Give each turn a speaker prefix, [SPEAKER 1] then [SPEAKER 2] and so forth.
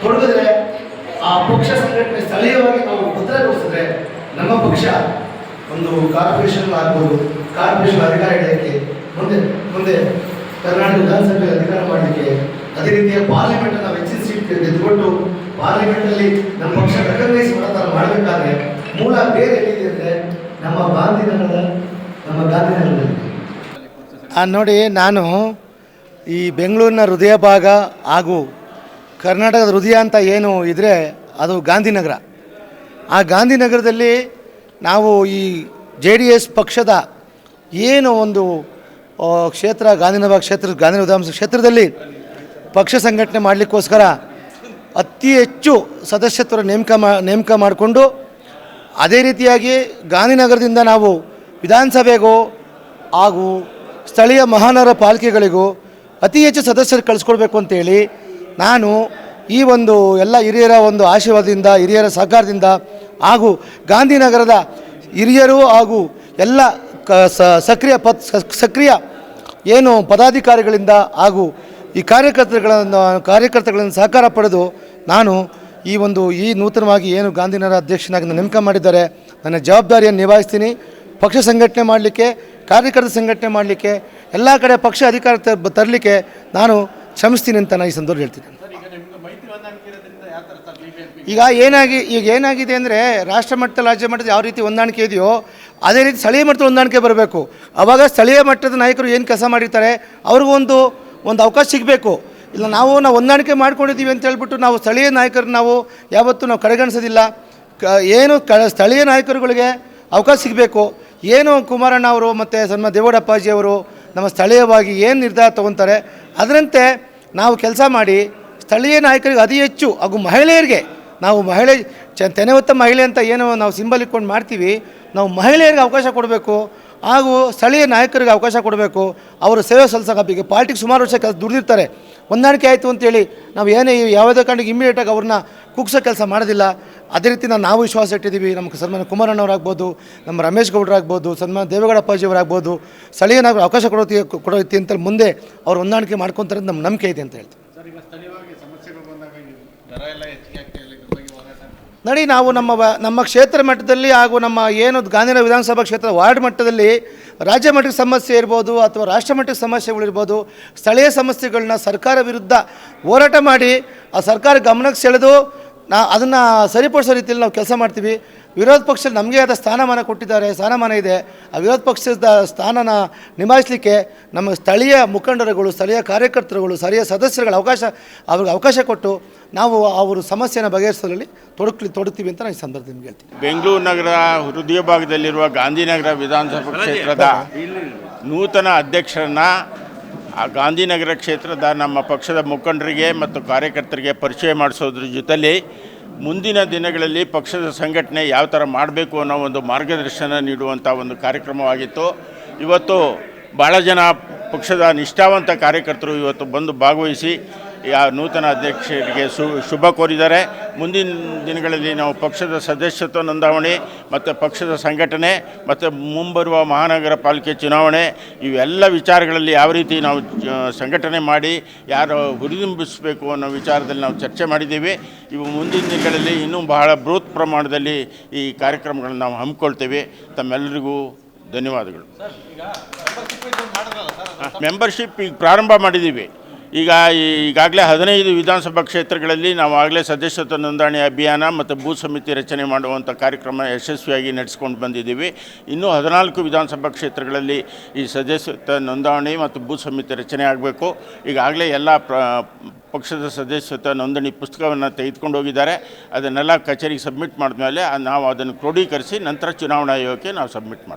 [SPEAKER 1] ತೊಡಗಿದ್ರೆ ಆ ಪಕ್ಷ ಸಂಘಟನೆ ಸ್ಥಳೀಯವಾಗಿ ನಾವು ಭದ್ರಗೊಳಿಸಿದ್ರೆ ನಮ್ಮ ಪಕ್ಷ ಒಂದು ಕಾರ್ಪೊರೇಷನ್ ಆಗ್ಬೋದು, ಕಾರ್ಪೊರೇಷನ್ ಅಧಿಕಾರ ಹಿಡಿಯೋಕ್ಕೆ ಮುಂದೆ ಕರ್ನಾಟಕ ವಿಧಾನಸಭೆ ಅಧಿಕಾರ ಮಾಡಲಿಕ್ಕೆ, ಅದೇ ರೀತಿಯ ಪಾರ್ಲಿಮೆಂಟ್ ನಾವು ಹೆಚ್ಚಿನ ಸೀಟ್ ಗೆದ್ದುಕೊಂಡು ಪಾರ್ಲಿಮೆಂಟಲ್ಲಿ ನಮ್ಮ ಪಕ್ಷ ರೆಕಗ್ನೈಸ್ ಮಾಡಬೇಕಾದ್ರೆ ಮೂಲ ಬೇರೆ ಎಲ್ಲಿದೆ ಅಂದರೆ ನಮ್ಮ ಗಾಂಧಿನಗರದಲ್ಲಿ.
[SPEAKER 2] ನೋಡಿ, ನಾನು ಈ ಬೆಂಗಳೂರಿನ ಹೃದಯ ಭಾಗ ಹಾಗೂ ಕರ್ನಾಟಕದ ಹೃದಯ ಅಂತ ಏನು ಇದ್ದರೆ ಅದು ಗಾಂಧಿನಗರ. ಆ ಗಾಂಧಿನಗರದಲ್ಲಿ ನಾವು ಈ JDS ಪಕ್ಷದ ಏನು ಒಂದು ಕ್ಷೇತ್ರ ಗಾಂಧಿನಗರ ಕ್ಷೇತ್ರ, ಗಾಂಧಿ ವಿಧಾನಸಭಾ ಕ್ಷೇತ್ರದಲ್ಲಿ ಪಕ್ಷ ಸಂಘಟನೆ ಮಾಡಲಿಕ್ಕೋಸ್ಕರ ಅತಿ ಹೆಚ್ಚು ಸದಸ್ಯತ್ವರ ನೇಮಕ ಮಾಡಿಕೊಂಡು, ಅದೇ ರೀತಿಯಾಗಿ ಗಾಂಧಿನಗರದಿಂದ ನಾವು ವಿಧಾನಸಭೆಗೂ ಹಾಗೂ ಸ್ಥಳೀಯ ಮಹಾನಗರ ಪಾಲಿಕೆಗಳಿಗೂ ಅತಿ ಹೆಚ್ಚು ಸದಸ್ಯರು ಕಳಿಸ್ಕೊಡ್ಬೇಕು ಅಂತೇಳಿ ನಾನು ಈ ಒಂದು ಎಲ್ಲ ಹಿರಿಯರ ಒಂದು ಆಶೀರ್ವಾದದಿಂದ, ಹಿರಿಯರ ಸಹಕಾರದಿಂದ ಹಾಗೂ ಗಾಂಧಿನಗರದ ಹಿರಿಯರು ಹಾಗೂ ಎಲ್ಲ ಸಕ್ರಿಯ ಏನು ಪದಾಧಿಕಾರಿಗಳಿಂದ ಹಾಗೂ ಈ ಕಾರ್ಯಕರ್ತಗಳನ್ನು ಸಹಕಾರ ಪಡೆದು ನಾನು ಈ ನೂತನವಾಗಿ ಏನು ಗಾಂಧಿನಗರ ಅಧ್ಯಕ್ಷನಾಗಿ ನೇಮಕ ಮಾಡಿದ್ದಾರೆ, ನನ್ನ ಜವಾಬ್ದಾರಿಯನ್ನು ನಿಭಾಯಿಸ್ತೀನಿ. ಪಕ್ಷ ಸಂಘಟನೆ ಮಾಡಲಿಕ್ಕೆ, ಕಾರ್ಯಕರ್ತರ ಸಂಘಟನೆ ಮಾಡಲಿಕ್ಕೆ, ಎಲ್ಲ ಕಡೆ ಪಕ್ಷ ಅಧಿಕಾರ ತರಲಿಕ್ಕೆ ನಾನು ಶ್ರಮಿಸ್ತೀನಿ ಅಂತ ನಾನು ಈ ಸಂದರ್ಭದಲ್ಲಿ ಹೇಳ್ತೀನಿ. ಈಗ ಏನಾಗಿದೆ ಅಂದರೆ, ರಾಷ್ಟ್ರ ಮಟ್ಟದಲ್ಲಿ, ರಾಜ್ಯ ಮಟ್ಟದಲ್ಲಿ ಯಾವ ರೀತಿ ಹೊಂದಾಣಿಕೆ ಇದೆಯೋ ಅದೇ ರೀತಿ ಸ್ಥಳೀಯ ಮಟ್ಟದಲ್ಲಿ ಹೊಂದಾಣಿಕೆ ಬರಬೇಕು. ಆವಾಗ ಸ್ಥಳೀಯ ಮಟ್ಟದ ನಾಯಕರು ಏನು ಕೆಲಸ ಮಾಡಿರ್ತಾರೆ ಅವ್ರಿಗೂ ಒಂದು ಅವಕಾಶ ಸಿಗಬೇಕು. ಇಲ್ಲ ನಾವು ಹೊಂದಾಣಿಕೆ ಮಾಡ್ಕೊಂಡಿದ್ದೀವಿ ಅಂತ ಹೇಳ್ಬಿಟ್ಟು ನಾವು ಸ್ಥಳೀಯ ನಾಯಕರು ಯಾವತ್ತೂ ನಾವು ಕಡೆಗಣಿಸೋದಿಲ್ಲ. ಸ್ಥಳೀಯ ನಾಯಕರುಗಳಿಗೆ ಅವಕಾಶ ಸಿಗಬೇಕು. ಏನು ಕುಮಾರಣ್ಣ ಅವರು ಮತ್ತು ಸನ್ಮಾನ್ಯ ದೇವೇಗೌಡ ಅಪ್ಪಾಜಿ ಅವರು ನಮ್ಮ ಸ್ಥಳೀಯವಾಗಿ ಏನು ನಿರ್ಧಾರ ತೊಗೊತಾರೆ ಅದರಂತೆ ನಾವು ಕೆಲಸ ಮಾಡಿ ಸ್ಥಳೀಯ ನಾಯಕರಿಗೆ ಅತಿ ಹೆಚ್ಚು ಹಾಗೂ ಮಹಿಳೆಯರಿಗೆ ನಾವು ತೆನೆ ಹೊತ್ತ ಮಹಿಳೆ ಅಂತ ಏನು ನಾವು ಸಿಂಬಲ್ ಇಟ್ಕೊಂಡು ಮಾಡ್ತೀವಿ, ನಾವು ಮಹಿಳೆಯರಿಗೆ ಅವಕಾಶ ಕೊಡಬೇಕು ಹಾಗೂ ಸ್ಥಳೀಯ ನಾಯಕರಿಗೆ ಅವಕಾಶ ಕೊಡಬೇಕು. ಅವರು ಸೇವೆ ಸಲ್ಲಿಸೋಕೆ ಪಾರ್ಟಿಗೆ ಸುಮಾರು ವರ್ಷ ದುಡಿದಿರ್ತಾರೆ. ಹೊಂದಾಣಿಕೆ ಆಯಿತು ಅಂತೇಳಿ ನಾವು ಯಾವುದೇ ಕಾರಣಕ್ಕೆ ಇಮಿಡಿಯೇಟಾಗಿ ಅವ್ರನ್ನ ಕುಗ್ಸೋ ಕೆಲಸ ಮಾಡೋದಿಲ್ಲ. ಅದೇ ರೀತಿ ನಾವು ವಿಶ್ವಾಸ ಇಟ್ಟಿದ್ದೀವಿ. ನಮ್ಮ ಸನ್ಮಾನ್ಯ ಕುಮಾರಣ್ಣವರಾಗ್ಬೋದು, ನಮ್ಮ ರಮೇಶ್ ಗೌಡರಾಗ್ಬೋದು, ಸನ್ಮಾನ್ಯ ದೇವೇಗೌಡ ಅಪ್ಪಾಜಿಯವರಾಗ್ಬೋದು, ಸ್ಥಳೀಯ ನಾಯಕರು ಅವಕಾಶ ಕೊಡೋತಿ ಅಂತ ಮುಂದೆ ಅವ್ರು ಹೊಂದಾಣಿಕೆ ಮಾಡ್ಕೊತಾರೆ ನಮ್ಮ ನಂಬಿಕೆ ಇದೆ ಅಂತ ಹೇಳ್ತೀವಿ. ನೋಡಿ, ನಾವು ನಮ್ಮ ಕ್ಷೇತ್ರ ಮಟ್ಟದಲ್ಲಿ ಹಾಗೂ ನಮ್ಮ ಏನು ಗಾಂಧಿನಗರ ವಿಧಾನಸಭಾ ಕ್ಷೇತ್ರ ವಾರ್ಡ್ ಮಟ್ಟದಲ್ಲಿ ರಾಜ್ಯ ಮಟ್ಟದ ಸಮಸ್ಯೆ ಇರ್ಬೋದು ಅಥವಾ ರಾಷ್ಟ್ರ ಮಟ್ಟದ ಸಮಸ್ಯೆಗಳಿರ್ಬೋದು, ಸ್ಥಳೀಯ ಸಮಸ್ಯೆಗಳನ್ನ ಸರ್ಕಾರ ವಿರುದ್ಧ ಹೋರಾಟ ಮಾಡಿ ಆ ಸರ್ಕಾರ ಗಮನಕ್ಕೆ ಸೆಳೆದು ಅದನ್ನು ಸರಿಪಡಿಸೋ ರೀತಿಯಲ್ಲಿ ನಾವು ಕೆಲಸ ಮಾಡ್ತೀವಿ. ವಿರೋಧ ಪಕ್ಷದಲ್ಲಿ ನಮಗೆ ಆದ ಸ್ಥಾನಮಾನ ಇದೆ. ಆ ವಿರೋಧ ಪಕ್ಷದ ಸ್ಥಾನನ ನಿಭಾಯಿಸಲಿಕ್ಕೆ ನಮ್ಮ ಸ್ಥಳೀಯ ಮುಖಂಡರುಗಳು, ಸ್ಥಳೀಯ ಕಾರ್ಯಕರ್ತರುಗಳು, ಸ್ಥಳೀಯ ಸದಸ್ಯರುಗಳ ಅವ್ರಿಗೆ ಅವಕಾಶ ಕೊಟ್ಟು ನಾವು ಅವರು ಸಮಸ್ಯೆಯನ್ನು ಬಗೆಹರಿಸೋದ್ರಲ್ಲಿ ತೊಡಗ್ತೀವಿ ಅಂತ ನಾನು ಈ ಸಂದರ್ಭದಲ್ಲಿ ನಿಮ್ಗೆ ಹೇಳ್ತೀನಿ.
[SPEAKER 3] ಬೆಂಗಳೂರು ನಗರ ಹೃದಯ ಭಾಗದಲ್ಲಿರುವ ಗಾಂಧಿನಗರ ವಿಧಾನಸಭಾ ಕ್ಷೇತ್ರದ ನೂತನ ಅಧ್ಯಕ್ಷರನ್ನು ಗಾಂಧಿನಗರ ಕ್ಷೇತ್ರದ ನಮ್ಮ ಪಕ್ಷದ ಮುಖಂಡರಿಗೆ ಮತ್ತು ಕಾರ್ಯಕರ್ತರಿಗೆ ಪರಿಚಯ ಮಾಡಿಸೋದ್ರ ಜೊತೆಯಲ್ಲಿ ಮುಂದಿನ ದಿನಗಳಲ್ಲಿ ಪಕ್ಷದ ಸಂಘಟನೆ ಯಾವ ಥರ ಮಾಡಬೇಕು ಅನ್ನೋ ಒಂದು ಮಾರ್ಗದರ್ಶನ ನೀಡುವಂಥ ಒಂದು ಕಾರ್ಯಕ್ರಮವಾಗಿತ್ತು. ಇವತ್ತು ಭಾಳ ಜನ ಪಕ್ಷದ ನಿಷ್ಠಾವಂತ ಕಾರ್ಯಕರ್ತರು ಇವತ್ತು ಬಂದು ಭಾಗವಹಿಸಿ ನೂತನ ಅಧ್ಯಕ್ಷರಿಗೆ ಶುಭ ಕೋರಿದ್ದಾರೆ. ಮುಂದಿನ ದಿನಗಳಲ್ಲಿ ನಾವು ಪಕ್ಷದ ಸದಸ್ಯತ್ವ ನೋಂದಾವಣೆ ಮತ್ತು ಪಕ್ಷದ ಸಂಘಟನೆ ಮತ್ತು ಮುಂಬರುವ ಮಹಾನಗರ ಪಾಲಿಕೆ ಚುನಾವಣೆ ಇವೆಲ್ಲ ವಿಚಾರಗಳಲ್ಲಿ ಯಾವ ರೀತಿ ನಾವು ಸಂಘಟನೆ ಮಾಡಿ ಯಾರು ಹುರಿದುಂಬಿಸಬೇಕು ಅನ್ನೋ ವಿಚಾರದಲ್ಲಿ ನಾವು ಚರ್ಚೆ ಮಾಡಿದ್ದೀವಿ. ಇವು ಮುಂದಿನ ದಿನಗಳಲ್ಲಿ ಇನ್ನೂ ಬಹಳ ಬೃಹತ್ ಪ್ರಮಾಣದಲ್ಲಿ ಈ ಕಾರ್ಯಕ್ರಮಗಳನ್ನು ನಾವು ಹಮ್ಮಿಕೊಳ್ತೇವೆ. ತಮ್ಮೆಲ್ಲರಿಗೂ ಧನ್ಯವಾದಗಳು. ಮೆಂಬರ್ಶಿಪ್ ಈಗ ಪ್ರಾರಂಭ ಮಾಡಿದ್ದೀವಿ. ಈಗಾಗಲೇ 15 ವಿಧಾನಸಭಾ ಕ್ಷೇತ್ರಗಳಲ್ಲಿ ನಾವು ಆಗಲೇ ಸದಸ್ಯತ್ವ ನೋಂದಣಿ ಅಭಿಯಾನ ಮತ್ತು ಬೂತ್ ಸಮಿತಿ ರಚನೆ ಮಾಡುವಂಥ ಕಾರ್ಯಕ್ರಮ ಯಶಸ್ವಿಯಾಗಿ ನಡೆಸ್ಕೊಂಡು ಬಂದಿದ್ದೀವಿ. ಇನ್ನೂ 14 ವಿಧಾನಸಭಾ ಕ್ಷೇತ್ರಗಳಲ್ಲಿ ಈ ಸದಸ್ಯತ್ವ ನೋಂದಣಿ ಮತ್ತು ಬೂತ್ ಸಮಿತಿ ರಚನೆ ಆಗಬೇಕು. ಈಗಾಗಲೇ ಎಲ್ಲ ಪಕ್ಷದ ಸದಸ್ಯತ್ವ ನೋಂದಣಿ ಪುಸ್ತಕವನ್ನು ತೆಗೆದುಕೊಂಡು ಹೋಗಿದ್ದಾರೆ. ಅದನ್ನೆಲ್ಲ ಕಚೇರಿಗೆ ಸಬ್ಮಿಟ್ ಮಾಡಿದ್ಮೇಲೆ ನಾವು ಅದನ್ನು ಕ್ರೋಢೀಕರಿಸಿ ನಂತರ ಚುನಾವಣಾ ಆಯೋಗಕ್ಕೆ ನಾವು ಸಬ್ಮಿಟ್ ಮಾಡ್ತೀವಿ.